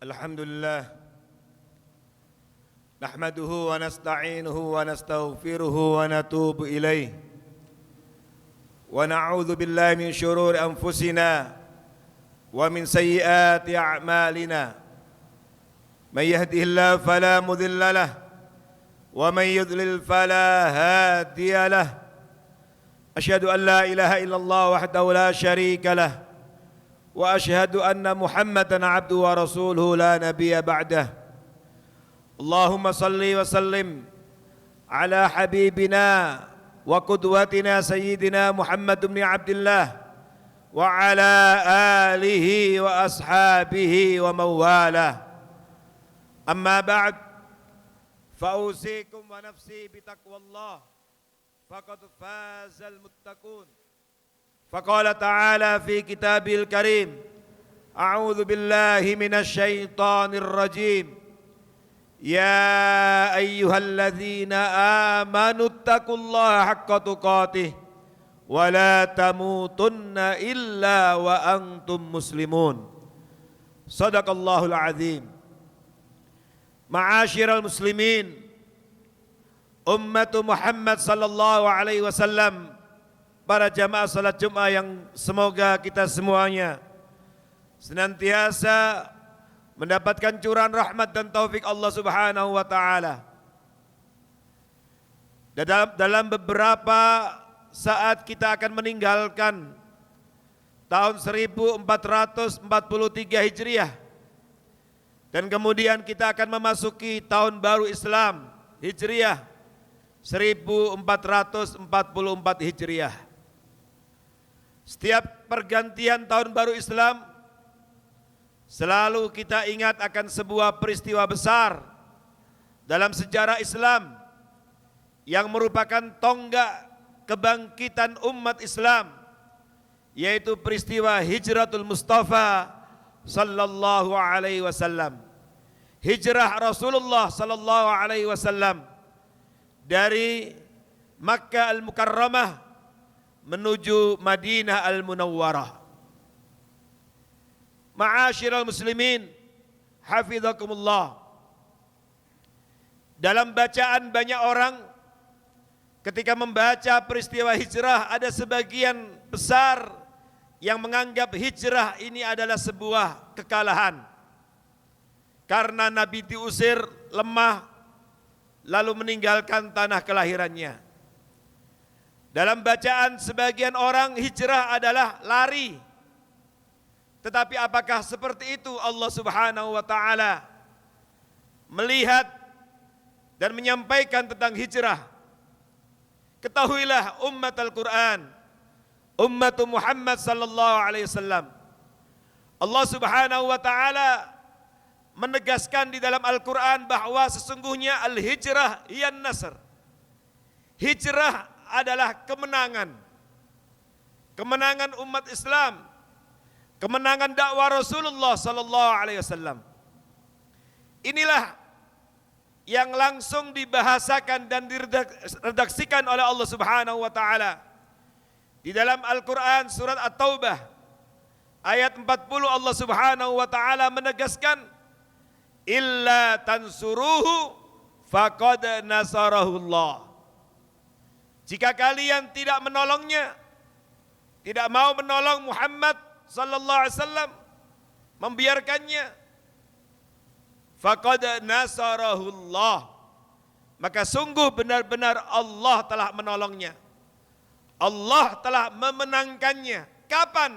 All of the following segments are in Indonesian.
Alhamdulillah nahmaduhu wa nasta'inuhu wa nastaghfiruhu wa natubu ilaih wa na'udzu billahi min syururi anfusina wa min sayyiati a'malina may yahdihillahu fala mudilla lahu wa may yudlil fala hadiya lahu asyhadu an la ilaha illallah wahdahu la syarika lahu wa asyhadu anna Muhammadan abduhu wa rasuluhu la nabiyya ba'dah. Allahumma salli wa sallim ala habibina wa qudwatina sayyidina Muhammad ibn Abdullah wa ala alihi wa ashabihi wa mawalah. Amma ba'd, fa usikum wa nafsi bi taqwallah faqad fazal muttaqun. فقال تعالى في كتابه الكريم أعوذ بالله من الشيطان الرجيم يا أيها الذين آمنوا اتقوا الله حق تقاته ولا تموتن إلا وأنتم مسلمون صدق الله العظيم. معاشر المسلمين أمة محمد صلى الله عليه وسلم, para jamaah salat Jumat yang semoga kita semuanya senantiasa mendapatkan curahan rahmat dan taufik Allah Subhanahu wa taala. Dalam beberapa saat kita akan meninggalkan tahun 1443 Hijriah dan kemudian kita akan memasuki tahun baru Islam Hijriah 1444 Hijriah. Setiap pergantian tahun baru Islam selalu kita ingat akan sebuah peristiwa besar dalam sejarah Islam yang merupakan tonggak kebangkitan umat Islam, yaitu peristiwa Hijratul Mustafa sallallahu alaihi wasallam. Hijrah Rasulullah sallallahu alaihi wasallam dari Makkah Al-Mukarramah menuju Madinah Al-Munawwarah. Ma'asyiral muslimin, hafizakumullah. Dalam bacaan banyak orang ketika membaca peristiwa hijrah, ada sebagian besar yang menganggap hijrah ini adalah sebuah kekalahan. Karena Nabi diusir, lemah, lalu meninggalkan tanah kelahirannya. Dalam bacaan sebagian orang, hijrah adalah lari. Tetapi apakah seperti itu Allah Subhanahu wa taala melihat dan menyampaikan tentang hijrah? Ketahuilah ummat Al-Quran, ummat Muhammad sallallahu alaihi wasallam, Allah Subhanahu wa taala menegaskan di dalam Al-Quran bahwa sesungguhnya al-hijrah iyan nasr. Hijrah adalah kemenangan. Kemenangan umat Islam, kemenangan dakwah Rasulullah sallallahu alaihi wasallam. Inilah yang langsung dibahasakan dan diredaksikan oleh Allah Subhanahu wa taala di dalam Al-Qur'an surat At-Taubah ayat 40. Allah Subhanahu wa taala menegaskan, illa tansuruhu faqad nasarahullah. Jika kalian tidak menolongnya, tidak mau menolong Muhammad sallallahu alaihi wasallam, membiarkannya, faqad nasarahullah, maka sungguh benar-benar Allah telah menolongnya. Allah telah memenangkannya. Kapan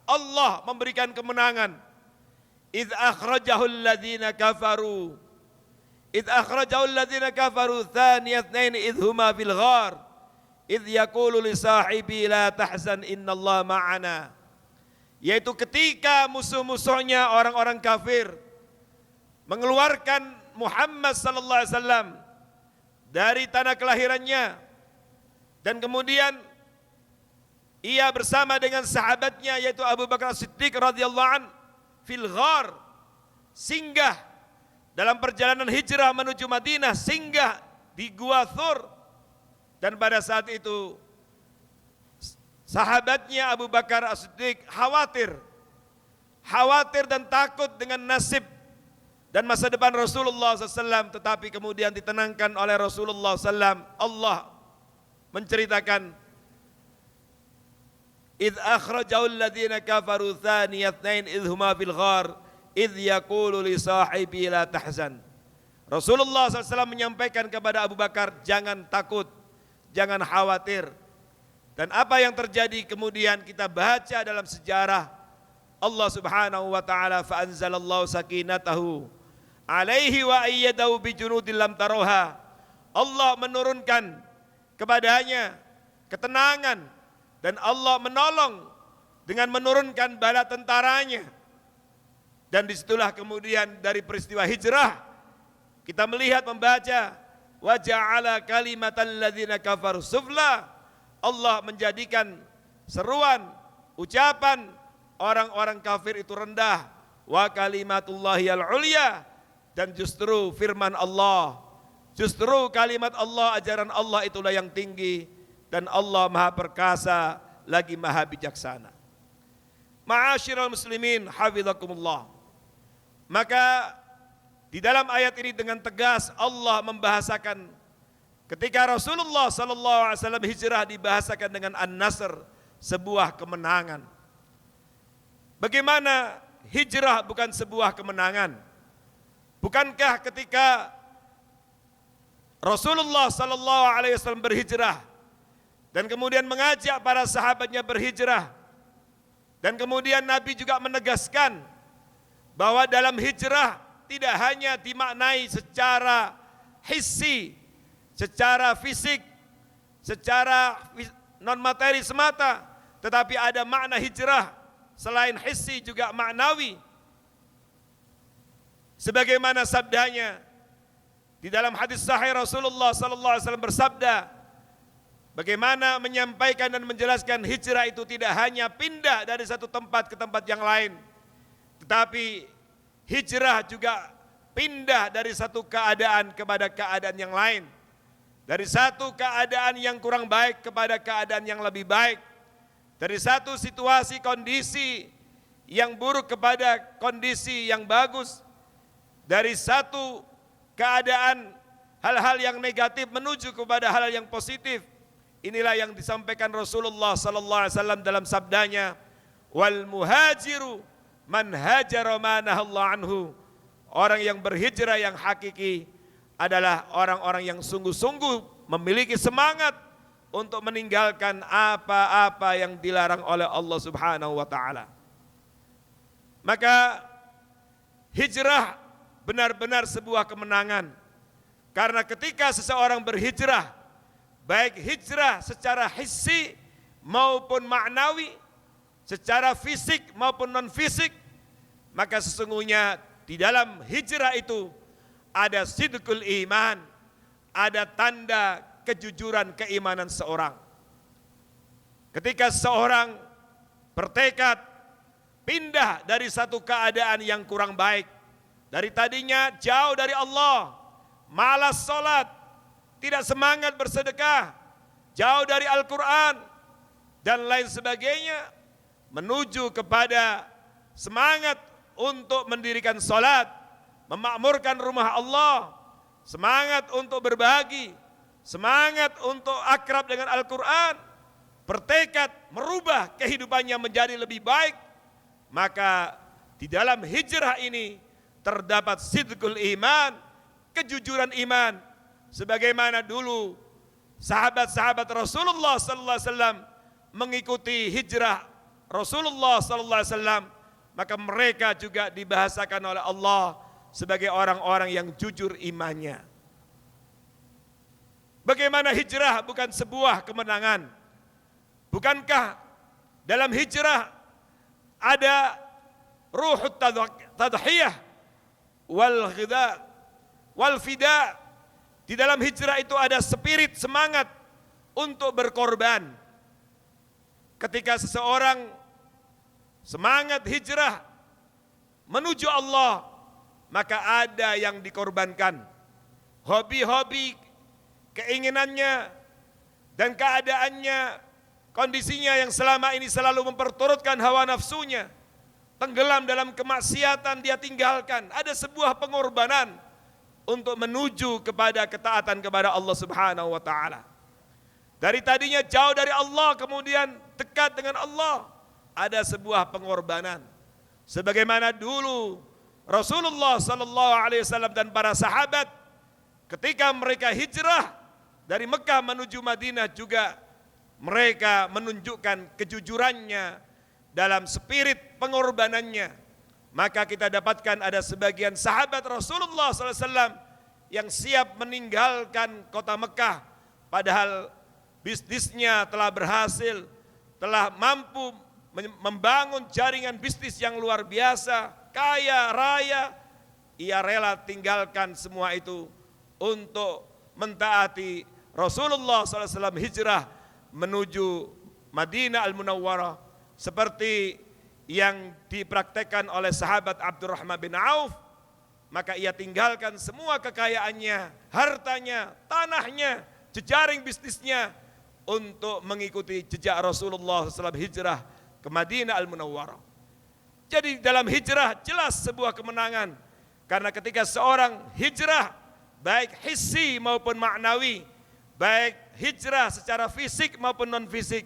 Allah memberikan kemenangan? Idz akhrajahul ladzina kafaru. Idz akhrajahul ladzina kafaru tsaniyatnain idz huma fil ghar. Idz yaqulu li sahibi la tahzan innallaha ma'ana. Yaitu ketika musuh-musuhnya orang-orang kafir mengeluarkan Muhammad sallallahu alaihi wasallam dari tanah kelahirannya, dan kemudian ia bersama dengan sahabatnya yaitu Abu Bakar As-Siddiq radhiyallahu an fil ghar, singgah dalam perjalanan hijrah menuju Madinah, singgah di Gua Thur. Dan pada saat itu sahabatnya Abu Bakar As-Siddiq khawatir dan takut dengan nasib dan masa depan Rasulullah SAW, tetapi kemudian ditenangkan oleh Rasulullah SAW. Allah menceritakan, "Idh akhrajahu alladhina kafaru thaniya itsnain idh huma fil ghar idh yaqulu li sahibi la tahzan." Rasulullah SAW menyampaikan kepada Abu Bakar, jangan takut, jangan khawatir. Dan apa yang terjadi kemudian kita baca dalam sejarah, Allah Subhanahu wa taala fa anzalallahu sakinatahu alaihi wa ayyadahu bi junudin lam tarawha. Allah menurunkan kepadanya ketenangan dan Allah menolong dengan menurunkan bala tentaranya. Dan disitulah kemudian dari peristiwa hijrah kita melihat, membaca, wa ja'ala kalimatal ladzina kafaru sufla. Allah menjadikan seruan, ucapan orang-orang kafir itu rendah. Wa kalimatullahi al-ulya. Dan justru firman Allah, justru kalimat Allah, ajaran Allah itulah yang tinggi. Dan Allah maha perkasa, lagi maha bijaksana. Ma'asyiral muslimin, hafizakumullah. Maka di dalam ayat ini dengan tegas Allah membahasakan ketika Rasulullah SAW hijrah dibahasakan dengan An-Nasr, sebuah kemenangan. Bagaimana hijrah bukan sebuah kemenangan? Bukankah ketika Rasulullah SAW berhijrah dan kemudian mengajak para sahabatnya berhijrah, dan kemudian Nabi juga menegaskan bahwa dalam hijrah tidak hanya dimaknai secara hissi, secara fisik, secara non materi semata, tetapi ada makna hijrah selain hissi juga maknawi. Sebagaimana sabdanya di dalam hadis sahih, Rasulullah sallallahu alaihi wasallam bersabda, bagaimana menyampaikan dan menjelaskan hijrah itu tidak hanya pindah dari satu tempat ke tempat yang lain, tetapi hijrah juga pindah dari satu keadaan kepada keadaan yang lain. Dari satu keadaan yang kurang baik kepada keadaan yang lebih baik. Dari satu situasi kondisi yang buruk kepada kondisi yang bagus. Dari satu keadaan hal-hal yang negatif menuju kepada hal yang positif. Inilah yang disampaikan Rasulullah sallallahu alaihi wasallam dalam sabdanya, "Wal muhajiru man hajara ma nahallahu anhu." Orang yang berhijrah yang hakiki adalah orang-orang yang sungguh-sungguh memiliki semangat untuk meninggalkan apa-apa yang dilarang oleh Allah Subhanahu wa taala. Maka hijrah benar-benar sebuah kemenangan. Karena ketika seseorang berhijrah, baik hijrah secara hissi maupun maknawi, secara fisik maupun non fisik, maka sesungguhnya di dalam hijrah itu ada sidqul iman, ada tanda kejujuran keimanan seorang. Ketika seorang bertekad pindah dari satu keadaan yang kurang baik, dari tadinya jauh dari Allah, malas sholat, tidak semangat bersedekah, jauh dari Al-Quran, dan lain sebagainya, menuju kepada semangat untuk mendirikan sholat, memakmurkan rumah Allah, semangat untuk berbagi, semangat untuk akrab dengan Al-Quran, bertekad merubah kehidupannya menjadi lebih baik. Maka di dalam hijrah ini terdapat sidqul iman, kejujuran iman. Sebagaimana dulu sahabat-sahabat Rasulullah sallallahu alaihi wasallam mengikuti hijrah Rasulullah sallallahu alaihi wasallam, maka mereka juga dibahasakan oleh Allah sebagai orang-orang yang jujur imannya. Bagaimana hijrah bukan sebuah kemenangan? Bukankah dalam hijrah ada ruhut tadhiyah wal ghidha wal fida? Di dalam hijrah itu ada spirit semangat untuk berkorban. Ketika seseorang semangat hijrah menuju Allah, maka ada yang dikorbankan. Hobi-hobi, keinginannya, dan keadaannya, kondisinya yang selama ini selalu memperturutkan hawa nafsunya, tenggelam dalam kemaksiatan dia tinggalkan. Ada sebuah pengorbanan untuk menuju kepada ketaatan kepada Allah Subhanahu wa taala. Dari tadinya jauh dari Allah kemudian dekat dengan Allah, ada sebuah pengorbanan. Sebagaimana dulu Rasulullah sallallahu alaihi wasallam dan para sahabat ketika mereka hijrah dari Mekah menuju Madinah juga mereka menunjukkan kejujurannya dalam spirit pengorbanannya. Maka kita dapatkan ada sebagian sahabat Rasulullah sallallahu alaihi wasallam yang siap meninggalkan kota Mekah padahal bisnisnya telah berhasil, telah mampu membangun jaringan bisnis yang luar biasa, kaya raya. Ia rela tinggalkan semua itu untuk mentaati Rasulullah SAW hijrah menuju Madinah Al-Munawwarah, seperti yang dipraktekkan oleh sahabat Abdurrahman bin Auf. Maka ia tinggalkan semua kekayaannya, hartanya, tanahnya, jejaring bisnisnya untuk mengikuti jejak Rasulullah SAW hijrah ke Madinah Al-Munawwarah. Jadi dalam hijrah jelas sebuah kemenangan, karena ketika seorang hijrah baik hissi maupun maknawi, baik hijrah secara fisik maupun non fisik,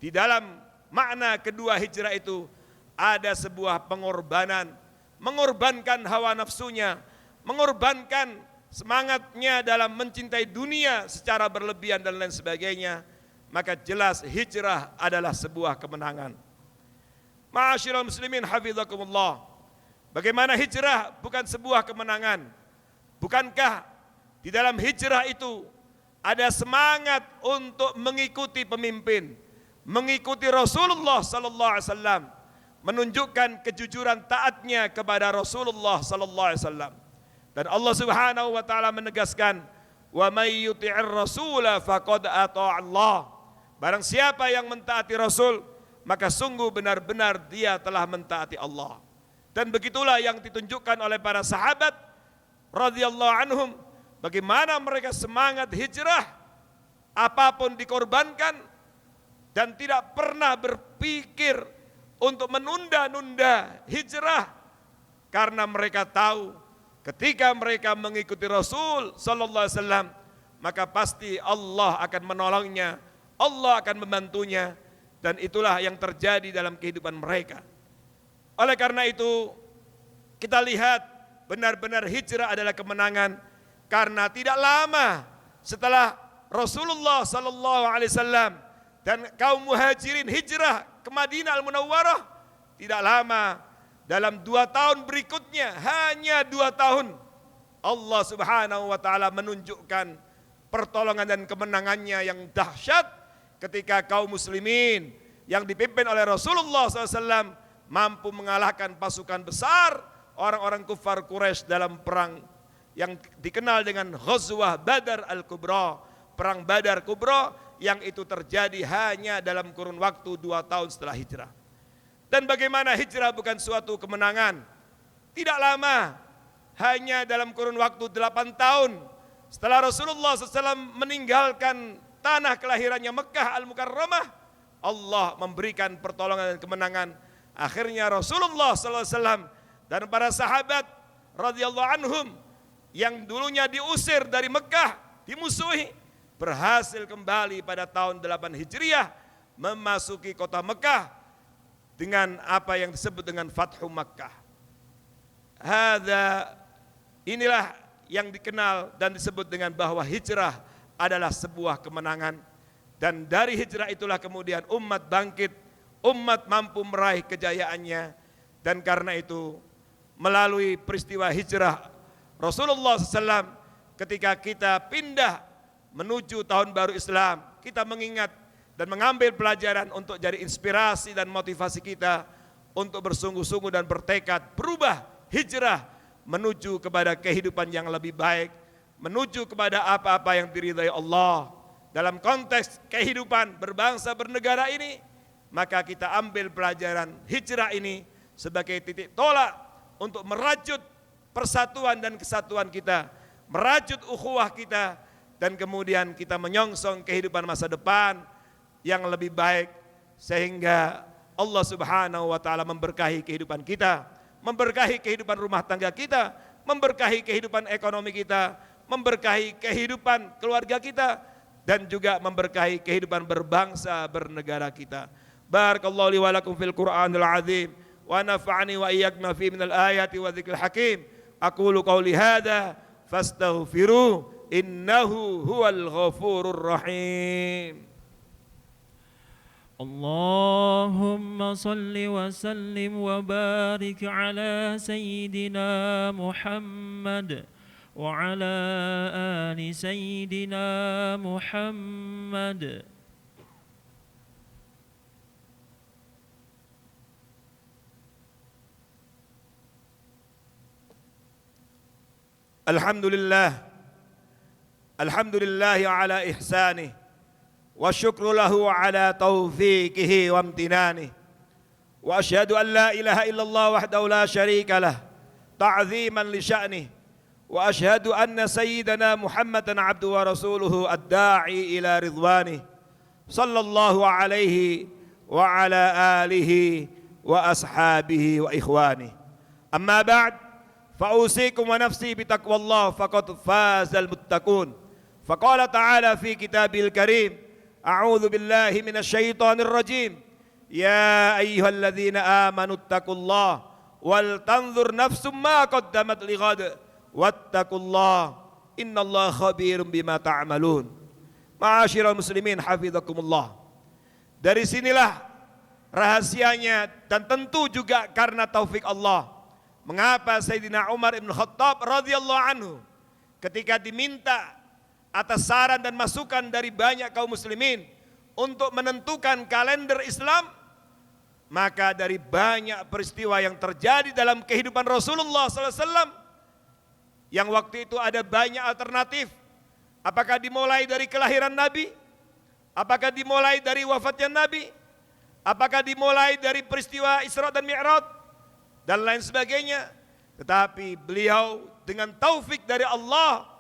di dalam makna kedua hijrah itu ada sebuah pengorbanan, mengorbankan hawa nafsunya, mengorbankan semangatnya dalam mencintai dunia secara berlebihan dan lain sebagainya. Maka jelas hijrah adalah sebuah kemenangan. Ma'asyiral muslimin hafizakumullah. Bagaimana hijrah bukan sebuah kemenangan? Bukankah di dalam hijrah itu ada semangat untuk mengikuti pemimpin, mengikuti Rasulullah sallallahu alaihi wasallam, menunjukkan kejujuran taatnya kepada Rasulullah sallallahu alaihi wasallam. Dan Allah Subhanahu wa taala menegaskan, "Wa may yuti'ir rasula faqad ata'a Allah." Barang siapa yang mentaati Rasul, maka sungguh benar-benar dia telah mentaati Allah. Dan begitulah yang ditunjukkan oleh para sahabat radhiyallahu anhum, bagaimana mereka semangat hijrah, apapun dikorbankan dan tidak pernah berpikir untuk menunda-nunda hijrah, karena mereka tahu ketika mereka mengikuti Rasul sallallahu alaihi wasallam, maka pasti Allah akan menolongnya, Allah akan membantunya, dan itulah yang terjadi dalam kehidupan mereka. Oleh karena itu kita lihat benar-benar hijrah adalah kemenangan, karena tidak lama setelah Rasulullah sallallahu alaihi wasallam dan kaum muhajirin hijrah ke Madinah Al-Munawwarah, tidak lama dalam 2 tahun berikutnya, hanya 2 tahun, Allah Subhanahu wa taala menunjukkan pertolongan dan kemenangannya yang dahsyat ketika kaum muslimin yang dipimpin oleh Rasulullah SAW mampu mengalahkan pasukan besar orang-orang kufar Quraisy dalam perang yang dikenal dengan Ghazwah Badar Al-Kubra, perang Badar Kubra, yang itu terjadi hanya dalam kurun waktu 2 tahun setelah hijrah. Dan bagaimana hijrah bukan suatu kemenangan? Tidak lama, hanya dalam kurun waktu 8 tahun setelah Rasulullah SAW meninggalkan tanah kelahirannya Mekah Al-Mukarramah, Allah memberikan pertolongan dan kemenangan. Akhirnya Rasulullah SAW dan para sahabat radhiyallahu anhum yang dulunya diusir dari Mekah, dimusuhi, berhasil kembali pada tahun 8 Hijriah memasuki kota Mekah dengan apa yang disebut dengan Fathu Makkah. Inilah yang dikenal dan disebut dengan bahwa hijrah adalah sebuah kemenangan, dan dari hijrah itulah kemudian umat bangkit, umat mampu meraih kejayaannya. Dan karena itu melalui peristiwa hijrah Rasulullah SAW, ketika kita pindah menuju tahun baru Islam, kita mengingat dan mengambil pelajaran untuk jadi inspirasi dan motivasi kita untuk bersungguh-sungguh dan bertekad berubah, hijrah menuju kepada kehidupan yang lebih baik, menuju kepada apa-apa yang diridhai Allah dalam konteks kehidupan berbangsa bernegara ini. Maka kita ambil pelajaran hijrah ini sebagai titik tolak untuk merajut persatuan dan kesatuan kita, merajut ukhuwah kita, dan kemudian kita menyongsong kehidupan masa depan yang lebih baik, sehingga Allah Subhanahu wa taala memberkahi kehidupan kita, memberkahi kehidupan rumah tangga kita, memberkahi kehidupan ekonomi kita, memberkahi kehidupan keluarga kita, dan juga memberkahi kehidupan berbangsa bernegara kita. Barakallahu li wa lakum fil Qur'anil azim wa nafa'ani wa iyyakum fi minal ayati wa dzikril hakim. Aqulu qawli hadza fastaghfiru innahu huwal ghafurur rahim. اللهم صل وسلم وبارك على سيدنا محمد وعلى آل سيدنا محمد. الحمد لله على إحسانه والشكر له على توفيقه وامتنانه وأشهد أن لا إله إلا الله وحده لا شريك له تعظيما لشأنه وأشهد أن سيدنا محمدا عبده ورسوله الداعي إلى رضوانه صلى الله عليه وعلى آله وأصحابه وإخوانه. أما بعد فأوصيكم ونفسي بتقوى الله فقد فاز المتقون. فقال تعالى في كتابه الكريم: أعوذ بالله من الشيطان الرجيم يا أيها الذين آمنوا اتقوا الله ولتنظر نفس ما قدمت لغد واتقوا الله إن الله خبير بما تعملون. Ma'asyiral muslimin hafizakumullah. Dari sinilah rahasianya dan tentu juga karena taufik Allah, mengapa Sayyidina Umar ibn Khattab radhiyallahu anhu ketika diminta atas saran dan masukan dari banyak kaum muslimin untuk menentukan kalender Islam, maka dari banyak peristiwa yang terjadi dalam kehidupan Rasulullah SAW, yang waktu itu ada banyak alternatif. Apakah dimulai dari kelahiran Nabi? Apakah dimulai dari wafatnya Nabi? Apakah dimulai dari peristiwa Isra dan Mi'raj? Dan lain sebagainya. Tetapi beliau dengan taufik dari Allah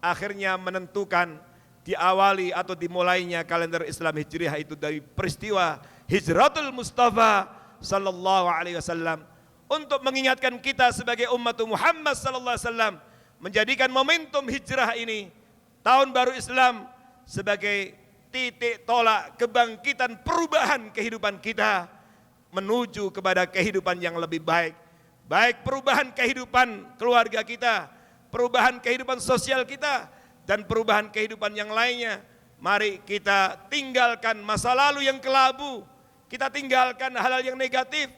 akhirnya menentukan diawali atau dimulainya kalender Islam Hijriah itu dari peristiwa Hijratul Mustafa sallallahu alaihi wasallam, untuk mengingatkan kita sebagai umat Muhammad sallallahu alaihi wasallam, menjadikan momentum hijrah ini, tahun baru Islam, sebagai titik tolak kebangkitan perubahan kehidupan kita menuju kepada kehidupan yang lebih baik. Baik perubahan kehidupan keluarga kita, perubahan kehidupan sosial kita, dan perubahan kehidupan yang lainnya. Mari kita tinggalkan masa lalu yang kelabu, kita tinggalkan hal-hal yang negatif.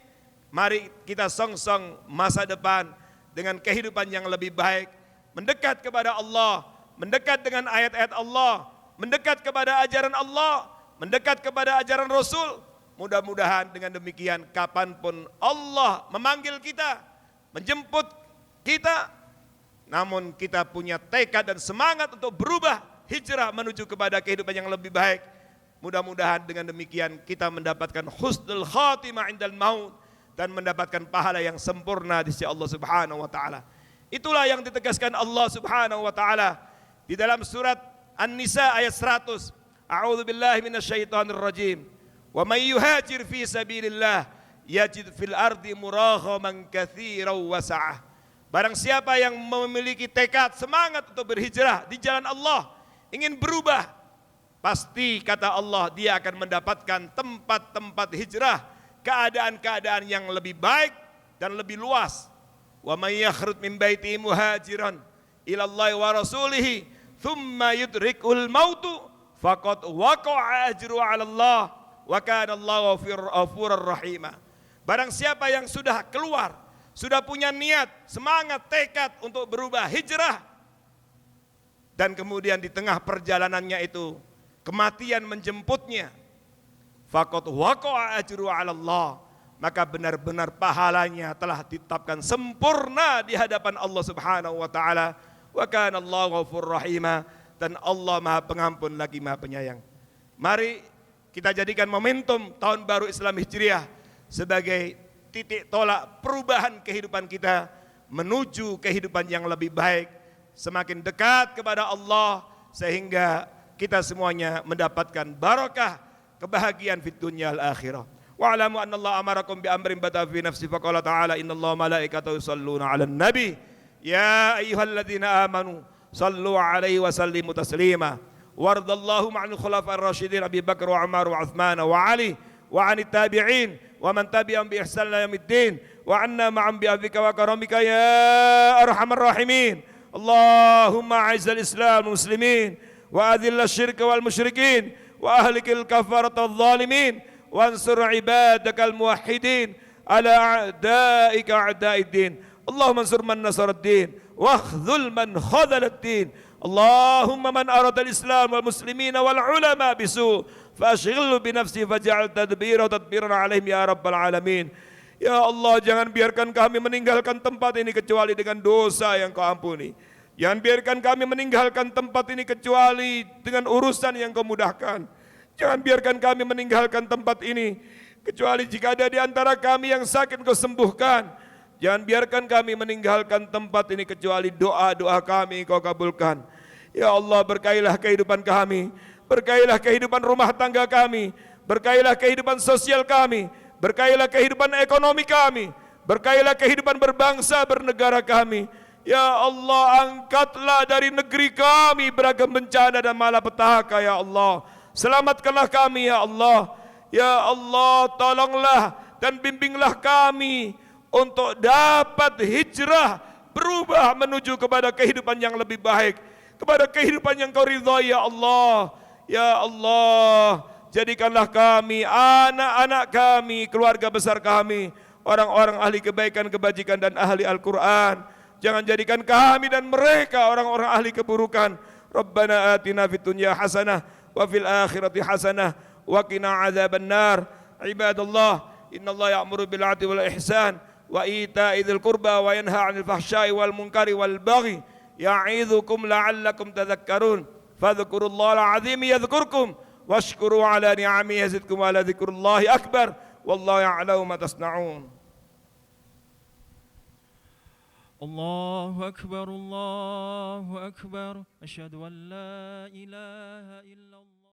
Mari kita songsong masa depan dengan kehidupan yang lebih baik, mendekat kepada Allah, mendekat dengan ayat-ayat Allah, mendekat kepada ajaran Allah, mendekat kepada ajaran Rasul. Mudah-mudahan dengan demikian kapanpun Allah memanggil kita, menjemput kita, namun kita punya tekad dan semangat untuk berubah, hijrah menuju kepada kehidupan yang lebih baik. Mudah-mudahan dengan demikian kita mendapatkan husnul khatimah indal maut dan mendapatkan pahala yang sempurna di sisi Allah Subhanahu wa taala. Itulah yang ditegaskan Allah Subhanahu wa taala di dalam surat An-Nisa ayat 100. A'udzu billahi minasyaitonir rajim. Wa may yuhajir fi sabilillah yajid fil ardi muraghaman katsiran wa sa'ah. Barang siapa yang memiliki tekad, semangat untuk berhijrah di jalan Allah, ingin berubah, pasti kata Allah dia akan mendapatkan tempat-tempat hijrah, keadaan-keadaan yang lebih baik dan lebih luas. Wa may yakhruj min baitihi muhajiran ila Allah wa rasulihi thumma yudrikul mautu faqad waqa'a ajru 'ala Allah wa kana Allahu ghafurur rahim. Barang siapa yang sudah keluar, sudah punya niat, semangat, tekad untuk berubah, hijrah, dan kemudian di tengah perjalanannya itu kematian menjemputnya, faqad waqa'a ajru 'ala Allah, maka benar-benar pahalanya telah ditetapkan sempurna di hadapan Allah Subhanahu wa taala. Wa kana Allahu ghafurur rahim, dan Allah Maha Pengampun lagi Maha Penyayang. Mari kita jadikan momentum tahun baru Islam Hijriah sebagai titik tolak perubahan kehidupan kita menuju kehidupan yang lebih baik, semakin dekat kepada Allah, sehingga kita semuanya mendapatkan barakah kebahagiaan fid dunya al akhirah. Wa'lamu anna Allah amarakum bi amrin bada fi nafsi faqala ta'ala innallaha malaikatahu yusalluna 'alan nabi ya ayyuhalladzina amanu sallu 'alaihi wa sallimu taslima wardallahu ma'al khulafa'ir rasyidin Abi Bakar wa Umar wa Utsman wa Ali wa 'anit tabi'in wa man tabi'ahum bi ihsan ila yaumiddin wa 'anna ma'am bi afwika wa karamika ya arhamar rahimin. Allahumma 'izzal islam wal muslimin wa adhillal syirka wal musyrikin wa ahlikil kafarata adh-dhalimin wansur ibadakal muwahhidin ala a'daika a'daiddin. Allahumma ansur man nasaraddin wakhdhul man khadhaladdin. Allahumma man arada al-islam wal muslimina wal ulama bisu fashghilhu bi nafsi faj'al tadbira tadbiran alaihim ya rabbal alamin. Ya Allah, jangan biarkan kami meninggalkan tempat ini kecuali dengan dosa yang Kau ampuni. Jangan biarkan kami meninggalkan tempat ini kecuali dengan urusan yang Kau mudahkan. Jangan biarkan kami meninggalkan tempat ini kecuali jika ada di antara kami yang sakit Kau sembuhkan. Jangan biarkan kami meninggalkan tempat ini kecuali doa-doa kami Kau kabulkan. Ya Allah, berkailah kehidupan kami, berkailah kehidupan rumah tangga kami, berkailah kehidupan sosial kami, berkailah kehidupan ekonomi kami, berkailah kehidupan berbangsa bernegara kami. Ya Allah, angkatlah dari negeri kami beragam bencana dan malapetaka ya Allah. Selamatkanlah kami ya Allah. Ya Allah, tolonglah dan bimbinglah kami untuk dapat hijrah, berubah menuju kepada kehidupan yang lebih baik, kepada kehidupan yang Kau ridhai ya Allah. Ya Allah, jadikanlah kami, anak-anak kami, keluarga besar kami, orang-orang ahli kebaikan, kebajikan dan ahli Al-Quran. Jangan jadikan kami dan mereka orang-orang ahli keburukan. Rabbana atina fid dunya hasanah wa fil akhirati hasanah wa qina adzabannar. Ibadallah, innallaha ya'muru bil 'adli wal ihsan wa ita'i dzil qurba wa yanha 'anil fahsya'i wal munkari wal baghi ya'idzukum la'allakum tadhakkarun. Fadhkurullahal 'azim yadhkurkum washkuru 'ala ni'amihi yazidkum wa la dzikrullahi akbar wallahu ya'lamu ma tasna'un. Allahu akbar, Allahu akbar. Asyhadu an la ilaha illallah.